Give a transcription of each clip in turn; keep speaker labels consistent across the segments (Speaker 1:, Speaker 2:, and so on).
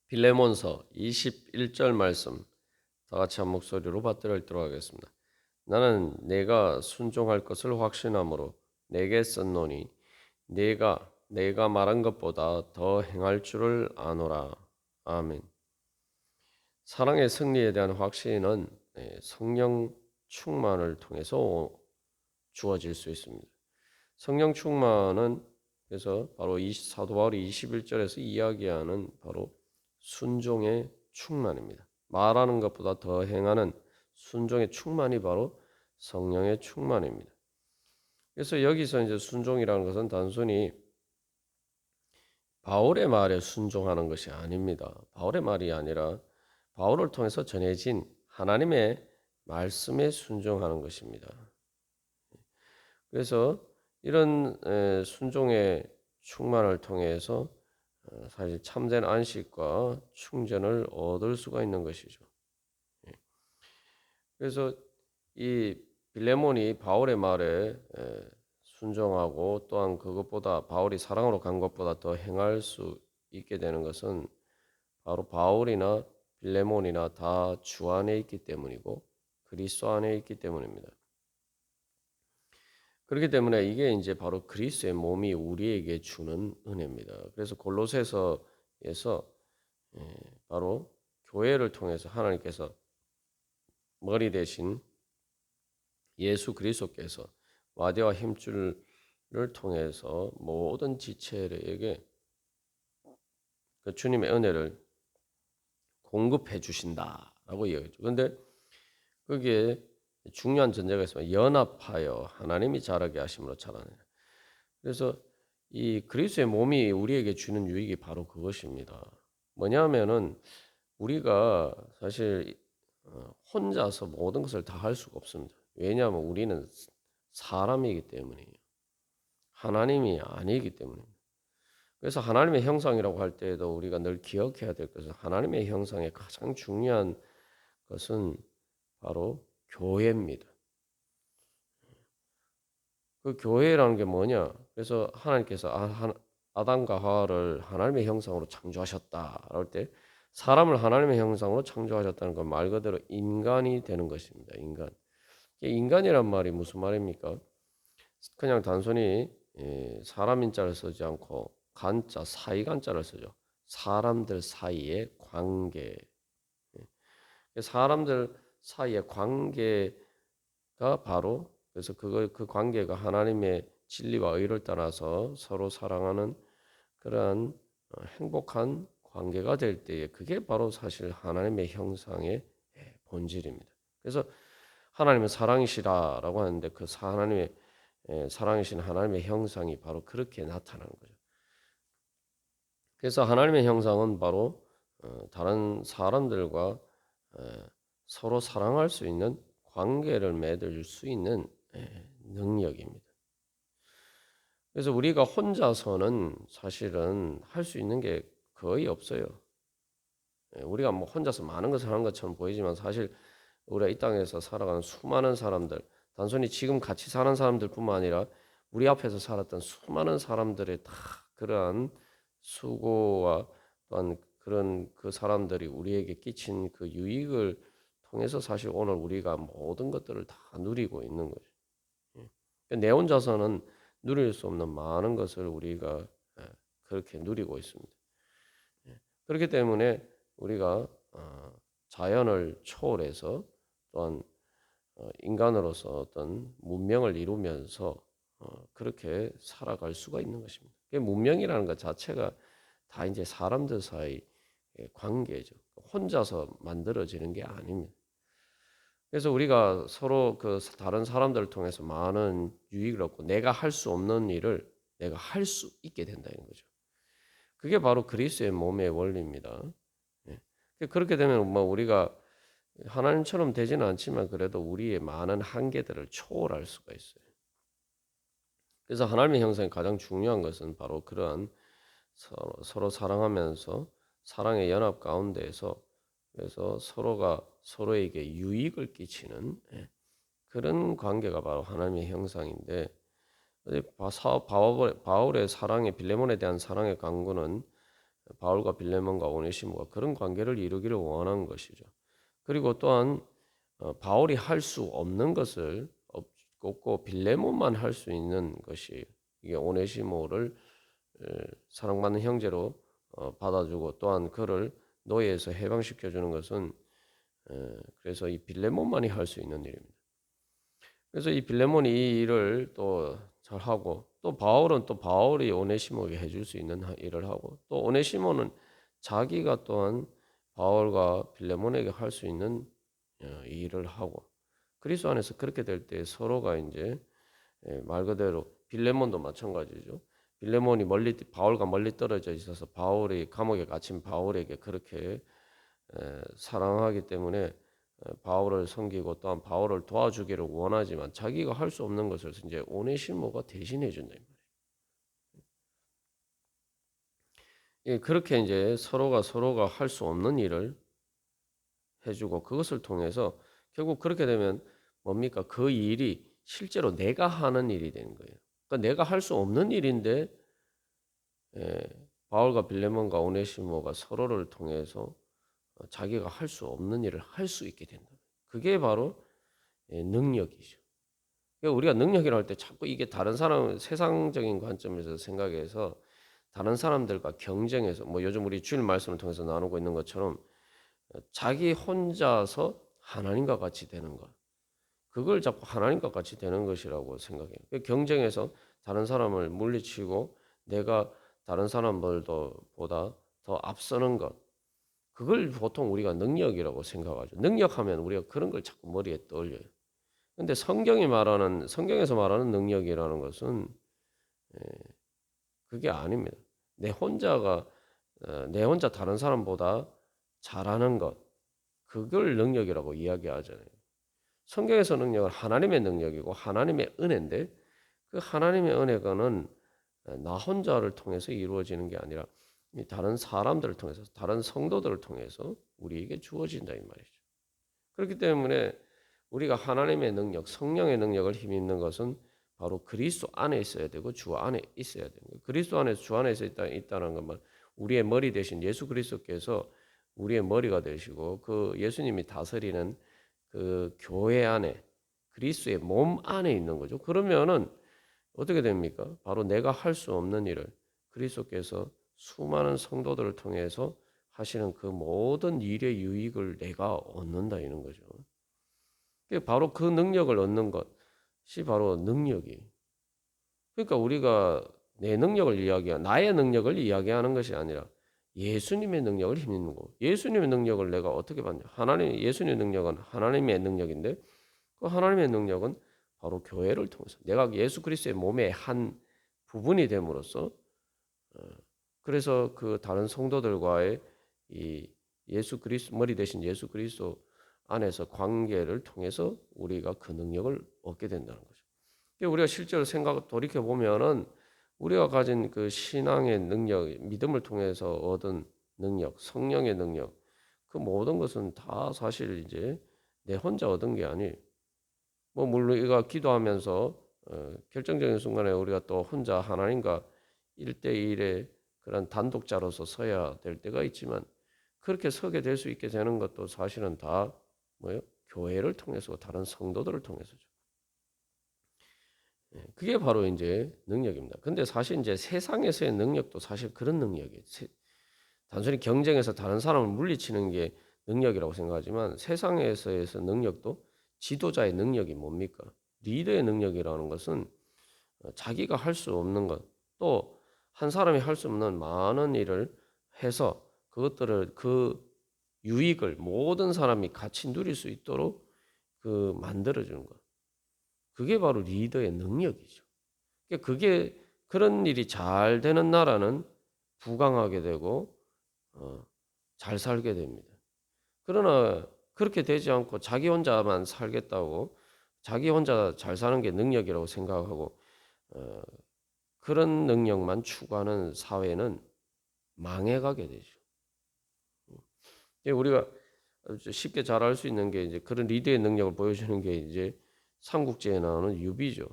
Speaker 1: 빌레몬서 21절 말씀 다 같이 한 목소리로 받들어 읽도록 하겠습니다. 나는 내가 순종할 것을 확신함으로 내게 썼노니 내가 말한 것보다 더 행할 줄을 아노라. 아멘. 사랑의 승리에 대한 확신은 성령 충만을 통해서 주어질 수 있습니다. 성령 충만은 그래서 바로 사도 바울이 21절에서 이야기하는 바로 순종의 충만입니다. 말하는 것보다 더 행하는 순종의 충만이 바로 성령의 충만입니다. 그래서 여기서 이제 순종이라는 것은 단순히 바울의 말에 순종하는 것이 아닙니다. 바울의 말이 아니라 바울을 통해서 전해진 하나님의 말씀에 순종하는 것입니다. 그래서 이런 순종의 충만을 통해서 사실 참된 안식과 충전을 얻을 수가 있는 것이죠. 예. 그래서 이 빌레몬이 바울의 말에 순종하고 또한 그것보다 바울이 사랑으로 간 것보다 더 행할 수 있게 되는 것은 바로 바울이나 빌레몬이나 다 주 안에 있기 때문이고 그리스도 안에 있기 때문입니다. 그렇기 때문에 이게 이제 바로 그리스도의 몸이 우리에게 주는 은혜입니다. 그래서 골로새서에서 바로 교회를 통해서 하나님께서 머리 대신 예수 그리스도께서 와대와 힘줄을 통해서 모든 지체에게 그 주님의 은혜를 공급해 주신다라고 이야기죠. 그런데 그게 중요한 전제가 있으면 연합하여 하나님이 자라게 하심으로 자라느냐. 그래서 이 그리스도의 몸이 우리에게 주는 유익이 바로 그것입니다. 뭐냐면은 우리가 사실 혼자서 모든 것을 다 할 수가 없습니다. 왜냐하면 우리는 사람이기 때문이에요. 하나님이 아니기 때문입니다. 그래서 하나님의 형상이라고 할 때에도 우리가 늘 기억해야 될 것은 하나님의 형상의 가장 중요한 것은 바로 교회입니다. 그 교회라는 게 뭐냐? 그래서 하나님께서 아담과 하와를 하나님의 형상으로 창조하셨다. 할 때 사람을 하나님의 형상으로 창조하셨다는 건 말 그대로 인간이 되는 것입니다. 인간. 인간이란 말이 무슨 말입니까? 그냥 단순히 사람 인자를 쓰지 않고 간자, 사이간자를 쓰죠. 사람들 사이의 관계. 사람들 사이의 관계가 바로 그래서 그 관계가 하나님의 진리와 의를 따라서 서로 사랑하는 그러한 행복한 관계가 될 때에 그게 바로 사실 하나님의 형상의 본질입니다. 그래서 하나님은 사랑이시라라고 하는데 그 하나님의 사랑이신 하나님의 형상이 바로 그렇게 나타나는 거죠. 그래서 하나님의 형상은 바로 다른 사람들과 서로 사랑할 수 있는 관계를 맺을 수 있는 능력입니다. 그래서 우리가 혼자서는 사실은 할 수 있는 게 거의 없어요. 우리가 뭐 혼자서 많은 것을 하는 것처럼 보이지만 사실 우리가 이 땅에서 살아가는 수많은 사람들, 단순히 지금 같이 사는 사람들뿐만 아니라 우리 앞에서 살았던 수많은 사람들의 다 그러한 수고와 또한 그런 그 사람들이 우리에게 끼친 그 유익을 통해서 사실 오늘 우리가 모든 것들을 다 누리고 있는 거죠. 내 혼자서는 누릴 수 없는 많은 것을 우리가 그렇게 누리고 있습니다. 그렇기 때문에 우리가 자연을 초월해서 또한 인간으로서 어떤 문명을 이루면서 그렇게 살아갈 수가 있는 것입니다. 문명이라는 것 자체가 다 이제 사람들 사이의 관계죠. 혼자서 만들어지는 게 아닙니다. 그래서 우리가 서로 그 다른 사람들을 통해서 많은 유익을 얻고 내가 할 수 없는 일을 내가 할 수 있게 된다는 거죠. 그게 바로 그리스도의 몸의 원리입니다. 그렇게 되면 뭐 우리가 하나님처럼 되지는 않지만 그래도 우리의 많은 한계들을 초월할 수가 있어요. 그래서 하나님의 형상이 가장 중요한 것은 바로 그러한 서로 사랑하면서 사랑의 연합 가운데에서 그래서 서로가 서로에게 유익을 끼치는 그런 관계가 바로 하나님의 형상인데 바울의 사랑의 빌레몬에 대한 사랑의 강구는 바울과 빌레몬과 오네시모가 그런 관계를 이루기를 원한 것이죠. 그리고 또한 바울이 할 수 없는 것을 없고 빌레몬만 할 수 있는 것이 이게 오네시모를 사랑받는 형제로 받아주고 또한 그를 노예에서 해방시켜 주는 것은 그래서 이 빌레몬만이 할 수 있는 일입니다. 그래서 이 빌레몬이 이 일을 또 잘하고 또 바울은 또 바울이 오네시모에게 해줄 수 있는 일을 하고 또 오네시모는 자기가 또한 바울과 빌레몬에게 할 수 있는 일을 하고 그리스도 안에서 그렇게 될 때 서로가 이제 말 그대로 빌레몬도 마찬가지죠. 빌레몬이 바울과 멀리 떨어져 있어서 바울이 감옥에 갇힌 바울에게 그렇게 사랑하기 때문에 바울을 섬기고 또한 바울을 도와주기를 원하지만 자기가 할 수 없는 것을 이제 오네시모가 대신해 준다 이 말이에요. 예, 그렇게 이제 서로가 할 수 없는 일을 해주고 그것을 통해서 결국 그렇게 되면 뭡니까? 그 일이 실제로 내가 하는 일이 되는 거예요. 그러니까 내가 할 수 없는 일인데 예, 바울과 빌레몬과 오네시모가 서로를 통해서 자기가 할 수 없는 일을 할 수 있게 된다. 그게 바로 능력이죠. 그러니까 우리가 능력이라 할 때 자꾸 이게 다른 사람 세상적인 관점에서 생각해서 다른 사람들과 경쟁해서 뭐 요즘 우리 주일 말씀을 통해서 나누고 있는 것처럼 자기 혼자서 하나님과 같이 되는 것. 그걸 자꾸 하나님과 같이 되는 것이라고 생각해요. 경쟁해서 다른 사람을 물리치고 내가 다른 사람들보다 더 앞서는 것. 그걸 보통 우리가 능력이라고 생각하죠. 능력하면 우리가 그런 걸 자꾸 머리에 떠올려요. 근데 성경에서 말하는 능력이라는 것은 그게 아닙니다. 내 혼자 다른 사람보다 잘하는 것, 그걸 능력이라고 이야기하잖아요. 성경에서 능력은 하나님의 능력이고 하나님의 은혜인데 그 하나님의 은혜가는 나 혼자를 통해서 이루어지는 게 아니라 다른 사람들을 통해서 다른 성도들을 통해서 우리에게 주어진다 이 말이죠. 그렇기 때문에 우리가 하나님의 능력, 성령의 능력을 힘입는 것은 바로 그리스도 안에 있어야 되고 주 안에 있어야 되는 거예요. 그리스도 안에서 주 안에서 있다는 것만 우리의 머리 대신 예수 그리스도께서 우리의 머리가 되시고 그 예수님이 다스리는 그 교회 안에 그리스도의 몸 안에 있는 거죠. 그러면은 어떻게 됩니까? 바로 내가 할 수 없는 일을 그리스도께서 수많은 성도들을 통해서 하시는 그 모든 일의 유익을 내가 얻는다 이런 거죠. 바로 그 능력을 얻는 것이 바로 능력이. 그러니까 우리가 내 능력을 나의 능력을 이야기하는 것이 아니라 예수님의 능력을 힘입는 거. 예수님의 능력을 내가 어떻게 받냐? 예수님의 능력은 하나님의 능력인데 그 하나님의 능력은 바로 교회를 통해서 내가 예수 그리스도의 몸의 한 부분이 됨으로써 그래서 그 다른 성도들과의 이 예수 그리스도 머리 대신 예수 그리스도 안에서 관계를 통해서 우리가 그 능력을 얻게 된다는 거죠. 우리가 실제로 돌이켜 보면은 우리가 가진 그 신앙의 능력, 믿음을 통해서 얻은 능력, 성령의 능력, 그 모든 것은 다 사실 이제 내 혼자 얻은 게 아니에요. 뭐 물론 우리가 기도하면서 결정적인 순간에 우리가 또 혼자 하나님과 1대1의 그런 단독자로서 서야 될 때가 있지만 그렇게 서게 될 수 있게 되는 것도 사실은 다 뭐예요? 교회를 통해서 다른 성도들을 통해서죠. 그게 바로 이제 능력입니다. 근데 사실 이제 세상에서의 능력도 사실 그런 능력이에요. 단순히 경쟁에서 다른 사람을 물리치는 게 능력이라고 생각하지만 세상에서의 능력도 지도자의 능력이 뭡니까? 리더의 능력이라는 것은 자기가 할 수 없는 것, 또 한 사람이 할 수 없는 많은 일을 해서 그 유익을 모든 사람이 같이 누릴 수 있도록 그 만들어주는 것. 그게 바로 리더의 능력이죠. 그게 그런 일이 잘 되는 나라는 부강하게 되고 잘 살게 됩니다. 그러나 그렇게 되지 않고 자기 혼자만 살겠다고 자기 혼자 잘 사는 게 능력이라고 생각하고 그런 능력만 추구하는 사회는 망해가게 되죠. 우리가 쉽게 잘 알 수 있는 게 이제 그런 리더의 능력을 보여주는 게 이제 삼국지에 나오는 유비죠.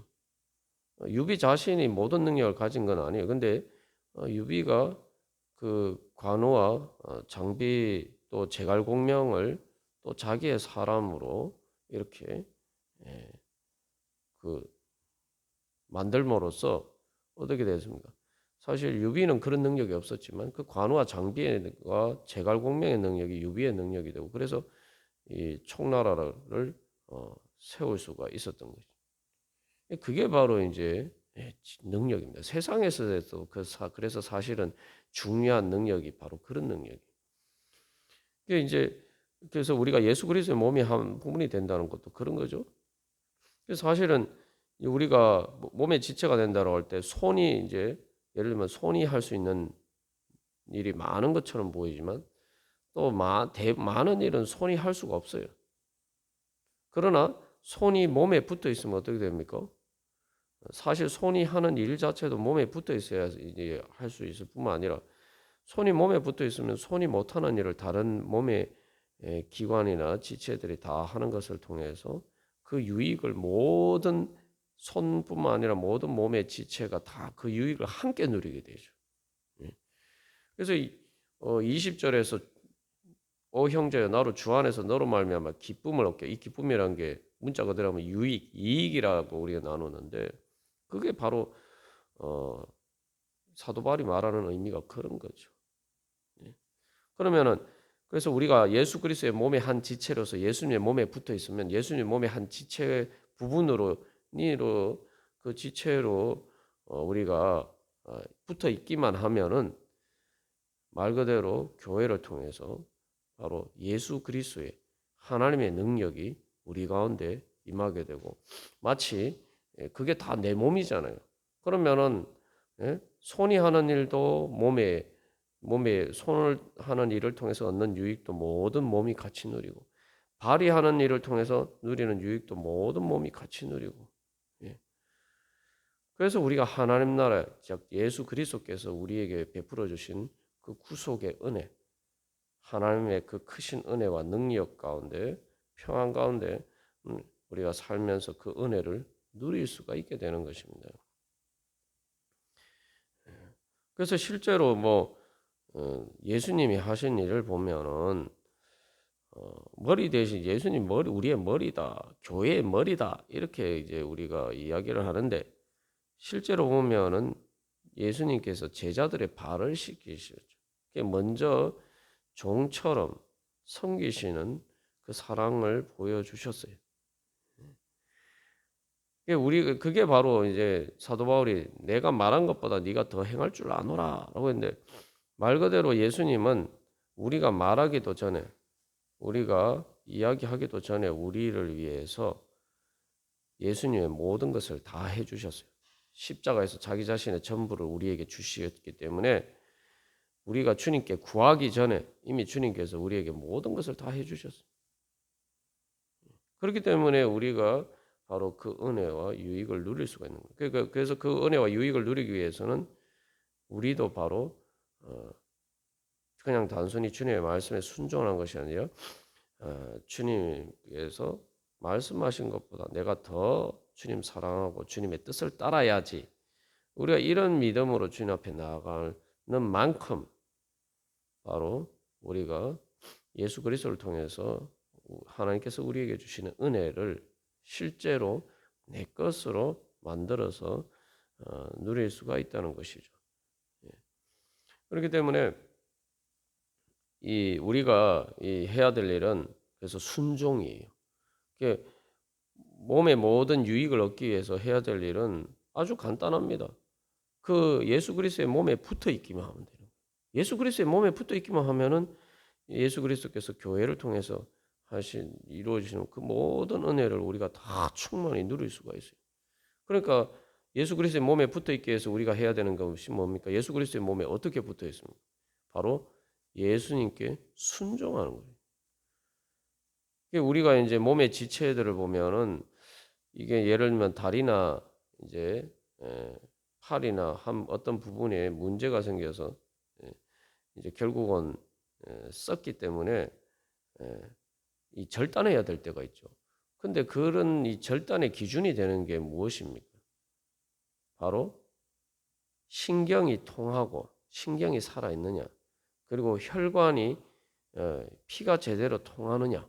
Speaker 1: 유비 자신이 모든 능력을 가진 건 아니에요. 근데 유비가 그 관우와 장비 또 제갈공명을 또 자기의 사람으로 이렇게 예, 그 만들므로써 어떻게 됐습니까? 사실 유비는 그런 능력이 없었지만 그 관우와 장비와 제갈공명의 능력이 유비의 능력이 되고 그래서 이 총나라를 세울 수가 있었던 거죠. 그게 바로 이제 능력입니다. 세상에서도 그래서 사실은 중요한 능력이 바로 그런 능력이에요. 이게 이제 그래서 우리가 예수 그리스도의 몸이 한 부분이 된다는 것도 그런 거죠. 그래서 사실은 우리가 몸의 지체가 된다고 할 때 손이 이제 예를 들면 손이 할 수 있는 일이 많은 것처럼 보이지만 또 많은 일은 손이 할 수가 없어요. 그러나 손이 몸에 붙어 있으면 어떻게 됩니까? 사실 손이 하는 일 자체도 몸에 붙어 있어야 이제 할 수 있을 뿐만 아니라 손이 몸에 붙어 있으면 손이 못하는 일을 다른 몸의 기관이나 지체들이 다 하는 것을 통해서 그 유익을 모든 손뿐만 아니라 모든 몸의 지체가 다 그 유익을 함께 누리게 되죠. 예. 그래서 20절에서 형제여 나로 주 안에서 너로 말미암아 기쁨을 얻게 이 기쁨이라는 게 문자 그대로 하면 유익, 이익이라고 우리가 나누는데 그게 바로 어, 사도 바울이 말하는 의미가 그런 거죠. 예. 그러면은 그래서 우리가 예수 그리스도의 몸의 한 지체로서 예수님의 몸에 붙어 있으면 예수님의 몸의 한 지체 부분으로 그 지체로 우리가 붙어 있기만 하면은 말 그대로 교회를 통해서 바로 예수 그리스도의 하나님의 능력이 우리 가운데 임하게 되고 마치 그게 다 내 몸이잖아요. 그러면은 손이 하는 일도 몸에 손을 하는 일을 통해서 얻는 유익도 모든 몸이 같이 누리고 발이 하는 일을 통해서 누리는 유익도 모든 몸이 같이 누리고 예. 그래서 우리가 하나님 나라 즉 예수 그리스도께서 우리에게 베풀어 주신 그 구속의 은혜 하나님의 그 크신 은혜와 능력 가운데 평안 가운데 우리가 살면서 그 은혜를 누릴 수가 있게 되는 것입니다. 그래서 실제로 예수님이 하신 일을 보면은 머리 대신 예수님 머리 우리의 머리다 교회의 머리다 이렇게 이제 우리가 이야기를 하는데 실제로 보면은 예수님께서 제자들의 발을 씻기셨죠. 먼저 종처럼 섬기시는 그 사랑을 보여주셨어요. 그게 바로 이제 사도 바울이 내가 말한 것보다 네가 더 행할 줄 아노라라고 했는데 말 그대로 예수님은 우리가 말하기도 전에 우리가 이야기하기도 전에 우리를 위해서 예수님의 모든 것을 다 해주셨어요. 십자가에서 자기 자신의 전부를 우리에게 주시었기 때문에 우리가 주님께 구하기 전에 이미 주님께서 우리에게 모든 것을 다 해주셨어요. 그렇기 때문에 우리가 바로 그 은혜와 유익을 누릴 수가 있는 거예요. 그래서 그 은혜와 유익을 누리기 위해서는 우리도 바로 그냥 단순히 주님의 말씀에 순종하는 것이 아니라 주님께서 말씀하신 것보다 내가 더 주님 사랑하고 주님의 뜻을 따라야지. 우리가 이런 믿음으로 주님 앞에 나아가는 만큼 바로 우리가 예수 그리스도를 통해서 하나님께서 우리에게 주시는 은혜를 실제로 내 것으로 만들어서 누릴 수가 있다는 것이죠. 예. 그렇기 때문에 우리가 해야 될 일은 그래서 순종이에요. 몸의 모든 유익을 얻기 위해서 해야 될 일은 아주 간단합니다. 그 예수 그리스도의 몸에 붙어 있기만 하면 돼요. 예수 그리스도의 몸에 붙어 있기만 하면은 예수 그리스도께서 교회를 통해서 이루어지는 그 모든 은혜를 우리가 다 충만히 누릴 수가 있어요. 그러니까 예수 그리스도의 몸에 붙어 있기 위해서 우리가 해야 되는 것이 뭡니까? 예수 그리스도의 몸에 어떻게 붙어 있습니까? 바로 예수님께 순종하는 거예요. 우리가 이제 몸의 지체들을 보면은 이게 예를 들면 다리나 이제 팔이나 어떤 부분에 문제가 생겨서 이제 결국은 썩기 때문에 이 절단해야 될 때가 있죠. 근데 그런 이 절단의 기준이 되는 게 무엇입니까? 바로 신경이 통하고 신경이 살아 있느냐, 그리고 혈관이 피가 제대로 통하느냐.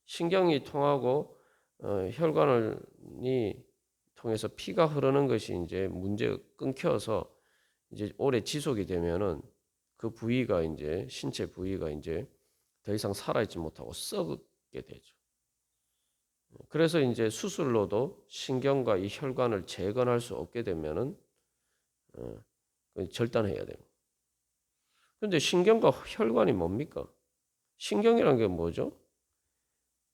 Speaker 1: 신경이 통하고 혈관이 통해서 피가 흐르는 것이 이제 문제가 끊겨서 이제 오래 지속이 되면은 그 부위가 이제 신체 부위가 이제 더 이상 살아있지 못하고 썩게 되죠. 그래서 이제 수술로도 신경과 이 혈관을 재건할 수 없게 되면은 절단해야 돼요. 그런데 신경과 혈관이 뭡니까? 신경이란 게 뭐죠?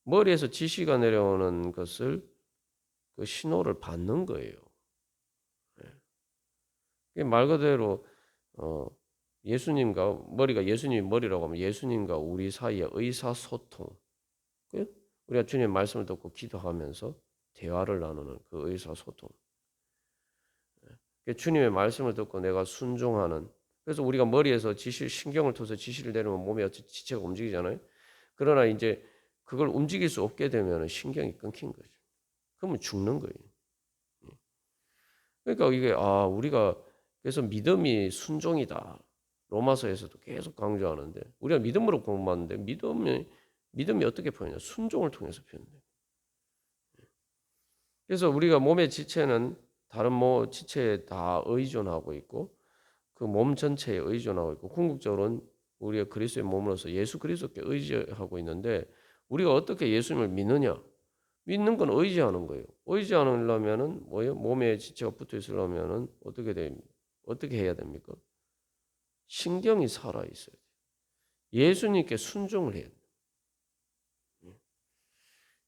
Speaker 1: 머리에서 지시가 내려오는 것을 그 신호를 받는 거예요. 말 그대로 예수님과 머리가 예수님 머리라고 하면 예수님과 우리 사이의 의사소통. 우리가 주님의 말씀을 듣고 기도하면서 대화를 나누는 그 의사소통. 주님의 말씀을 듣고 내가 순종하는. 그래서 우리가 머리에서 신경을 통해서 지시를 내리면 몸의 지체가 움직이잖아요. 그러나 이제 그걸 움직일 수 없게 되면 신경이 끊긴 거죠. 그러면 죽는 거예요. 그러니까 이게 우리가 그래서 믿음이 순종이다. 로마서에서도 계속 강조하는데 우리가 믿음으로 공부하는데 믿음이 어떻게 표현해요? 순종을 통해서 표현돼요. 그래서 우리가 몸의 지체는 다른 지체에 다 의존하고 있고 그 몸 전체에 의존하고 있고 궁극적으로는 우리가 그리스도의 몸으로서 예수 그리스도께 의지하고 있는데 우리가 어떻게 예수님을 믿느냐? 믿는 건 의지하는 거예요. 의지하려면은 뭐예요? 몸에 지체가 붙어 있으려면은 어떻게 해야 됩니까? 신경이 살아 있어야 돼요. 예수님께 순종을 해야 돼요.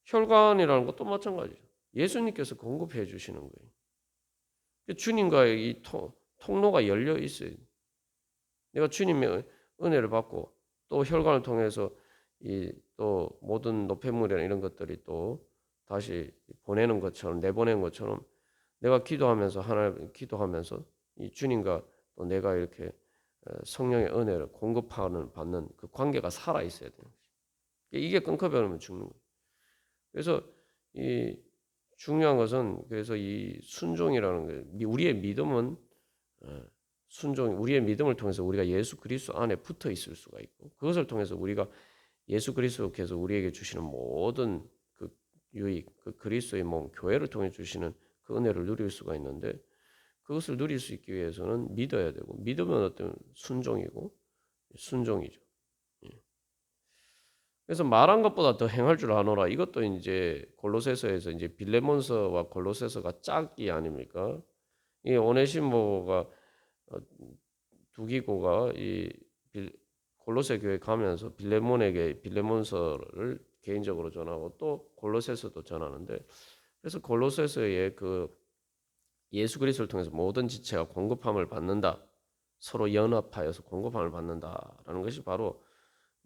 Speaker 1: 혈관이라는 것도 마찬가지죠. 예수님께서 공급해 주시는 거예요. 주님과의 이 통로가 열려 있어요. 내가 주님의 은혜를 받고 또 혈관을 통해서 또 모든 노폐물이나 이런 것들이 또 다시 보내는 것처럼 내보내는 것처럼 내가 기도하면서 이 주님과 또 내가 이렇게 성령의 은혜를 받는 그 관계가 살아 있어야 되는 거죠. 이게 끊겨버리면 죽는 거예요. 그래서 이 중요한 것은 그래서 이 순종이라는 거예요. 우리의 믿음은 우리의 믿음을 통해서 우리가 예수 그리스도 안에 붙어 있을 수가 있고 그것을 통해서 우리가 예수 그리스도께서 우리에게 주시는 모든 그 유익, 그 그리스도의 몸 교회를 통해 주시는 그 은혜를 누릴 수가 있는데 그것을 누릴 수 있기 위해서는 믿어야 되고 믿으면 어떤 순종이고 순종이죠. 그래서 말한 것보다 더 행할 줄 아노라. 이것도 이제 골로새서에서 이제 빌레몬서와 골로새서가 짝이 아닙니까? 이 오네시모가 두기고가 이 골로새 교회 가면서 빌레몬서를 개인적으로 전하고 또 골로새서도 전하는데 그래서 골로새서의 그 예수 그리스도를 통해서 모든 지체가 공급함을 받는다. 서로 연합하여서 공급함을 받는다라는 것이 바로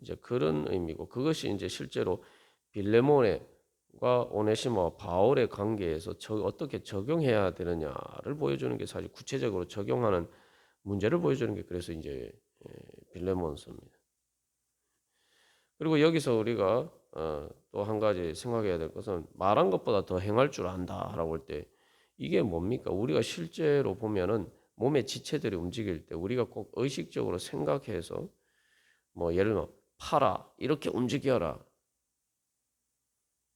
Speaker 1: 이제 그런 의미고 그것이 이제 실제로 빌레몬과 오네시모와 바울의 관계에서 어떻게 적용해야 되느냐를 보여주는 게 사실 구체적으로 적용하는 문제를 보여주는 게 그래서 이제 빌레몬서입니다. 그리고 여기서 우리가 또 한 가지 생각해야 될 것은 말한 것보다 더 행할 줄 안다라고 할 때 이게 뭡니까? 우리가 실제로 보면은 몸의 지체들이 움직일 때 우리가 꼭 의식적으로 생각해서 뭐 예를 들면 팔아 이렇게 움직여라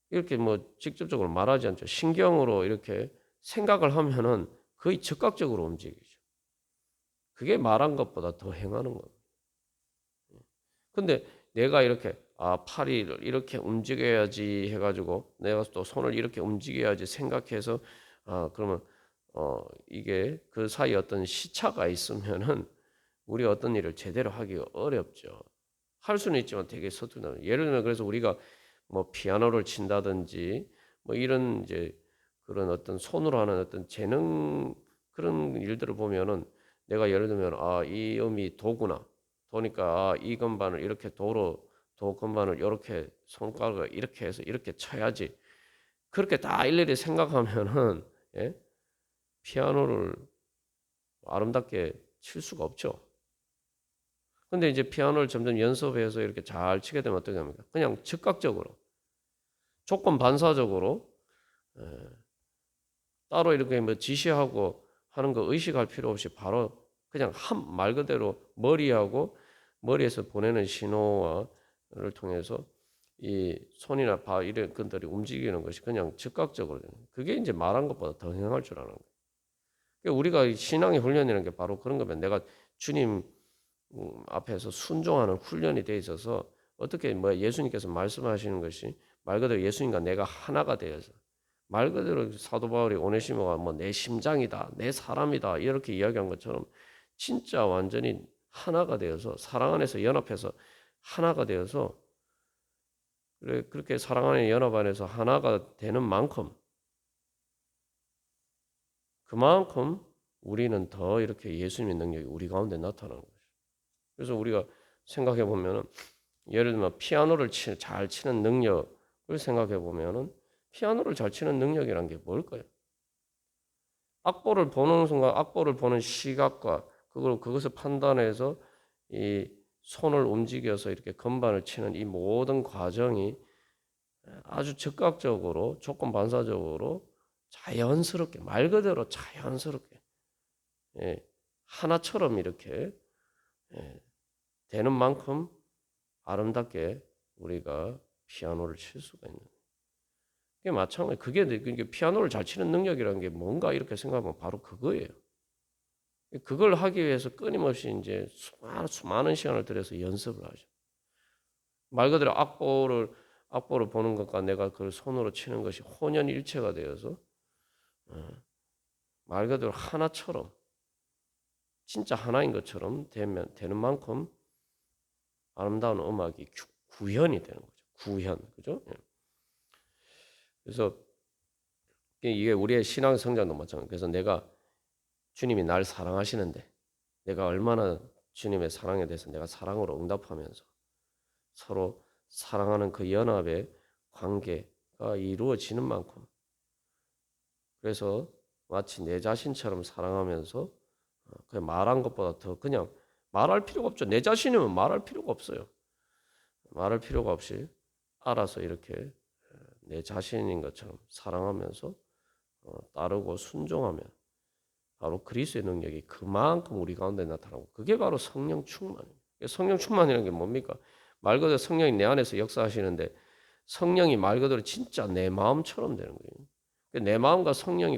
Speaker 1: 이렇게 뭐 직접적으로 말하지 않죠. 신경으로 이렇게 생각을 하면은 거의 즉각적으로 움직이죠. 그게 말한 것보다 더 행하는 겁니다. 근데 내가 이렇게 팔이 이렇게 움직여야지 해가지고 내가 또 손을 이렇게 움직여야지 생각해서 그러면 이게 그 사이에 어떤 시차가 있으면은 우리 어떤 일을 제대로 하기가 어렵죠. 할 수는 있지만 되게 서툴다. 예를 들면 그래서 우리가 뭐 피아노를 친다든지 뭐 이런 이제 그런 어떤 손으로 하는 어떤 재능 그런 일들을 보면은 내가 예를 들면 이 음이 도구나 도니까 이 건반을 이렇게 도 건반을 이렇게 손가락을 이렇게 해서 이렇게 쳐야지 그렇게 다 일일이 생각하면은 피아노를 아름답게 칠 수가 없죠. 근데 이제 피아노를 점점 연습해서 이렇게 잘 치게 되면 어떻게 합니까? 그냥 즉각적으로 조건 반사적으로 따로 이렇게 뭐 지시하고 하는 거 의식할 필요 없이 바로 그냥 한 말 그대로 머리에서 보내는 신호를 통해서 이 손이나 발 이런 것들이 움직이는 것이 그냥 즉각적으로 되는 거예요. 그게 이제 말한 것보다 더 행할 줄 아는 거예요. 그러니까 우리가 신앙의 훈련이라는 게 바로 그런 거면 내가 주님 앞에서 순종하는 훈련이 돼 있어서 어떻게 뭐 예수님께서 말씀하시는 것이 말 그대로 예수님과 내가 하나가 되어서 말 그대로 사도 바울이 오네시모가 뭐 내 심장이다, 내 사람이다 이렇게 이야기한 것처럼 진짜 완전히 하나가 되어서 사랑 안에서 연합해서 하나가 되어서 그렇게 사랑 안에 연합 안에서 하나가 되는 만큼 그만큼 우리는 더 이렇게 예수님의 능력이 우리 가운데 나타나는 거죠. 그래서 우리가 생각해 보면은 예를 들면 피아노를 잘 치는 능력을 생각해 보면은 피아노를 잘 치는 능력이란 게 뭘까요? 악보를 보는 순간 악보를 보는 시각과 그것을 판단해서 이 손을 움직여서 이렇게 건반을 치는 이 모든 과정이 아주 즉각적으로 조건 반사적으로 자연스럽게 말 그대로 자연스럽게 예, 하나처럼 이렇게 예, 되는 만큼 아름답게 우리가 피아노를 칠 수가 있는. 그게 마찬가지. 그게 피아노를 잘 치는 능력이라는 게 뭔가 이렇게 생각하면 바로 그거예요. 그걸 하기 위해서 끊임없이 이제 수많은 시간을 들여서 연습을 하죠. 말 그대로 악보를 보는 것과 내가 그걸 손으로 치는 것이 혼연일체가 되어서 말 그대로 하나처럼 진짜 하나인 것처럼 되는 만큼 아름다운 음악이 구현이 되는 거죠. 구현, 그죠? 예. 그래서 이게 우리의 신앙 성장도 마찬가지. 그래서 내가 주님이 날 사랑하시는데 내가 얼마나 주님의 사랑에 대해서 내가 사랑으로 응답하면서 서로 사랑하는 그 연합의 관계가 이루어지는 만큼 그래서 마치 내 자신처럼 사랑하면서 그 말한 것보다 더 그냥 말할 필요가 없죠. 내 자신이면 말할 필요가 없어요. 말할 필요가 없이 알아서 이렇게 내 자신인 것처럼 사랑하면서 따르고 순종하면 바로 그리스도의 능력이 그만큼 우리 가운데 나타나고 그게 바로 성령 충만이에요. 성령 충만이라는 게 뭡니까? 말 그대로 성령이 내 안에서 역사하시는데 성령이 말 그대로 진짜 내 마음처럼 되는 거예요. 내 마음과 성령이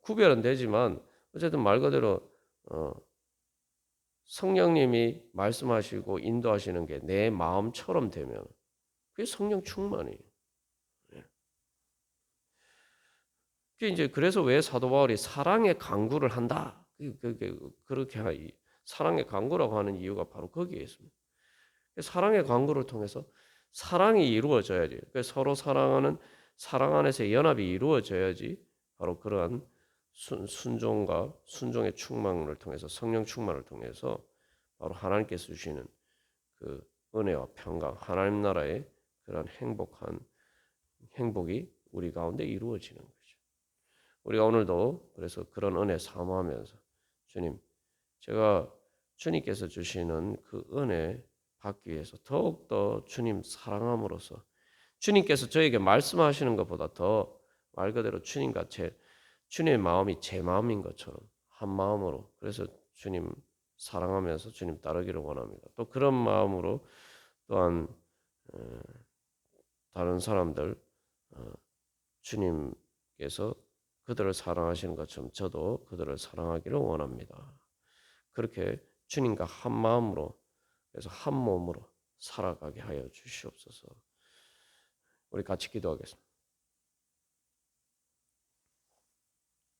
Speaker 1: 구별은 되지만 어쨌든 말 그대로 성령님이 말씀하시고 인도하시는 게 내 마음처럼 되면 그게 성령 충만이에요. 그게 이제 그래서 왜 사도 바울이 사랑의 강구를 한다. 그렇게 사랑의 강구라고 하는 이유가 바로 거기에 있습니다. 사랑의 강구를 통해서 사랑이 이루어져야지. 서로 사랑하는 사랑 안에서 연합이 이루어져야지 바로 그러한 순종과 순종의 충만을 통해서 성령 충만을 통해서 바로 하나님께서 주시는 그 은혜와 평강, 하나님 나라의 그런 행복이 우리 가운데 이루어지는 거죠. 우리가 오늘도 그래서 그런 은혜 사모하면서 주님, 제가 주님께서 주시는 그 은혜 받기 위해서 더욱더 주님 사랑함으로써 주님께서 저에게 말씀하시는 것보다 더 말 그대로 주님의 마음이 제 마음인 것처럼 한 마음으로 그래서 주님 사랑하면서 주님 따르기를 원합니다. 또 그런 마음으로 또한 다른 사람들 주님께서 그들을 사랑하시는 것처럼 저도 그들을 사랑하기를 원합니다. 그렇게 주님과 한 마음으로 그래서 한 몸으로 살아가게 하여 주시옵소서. 우리 같이 기도하겠습니다.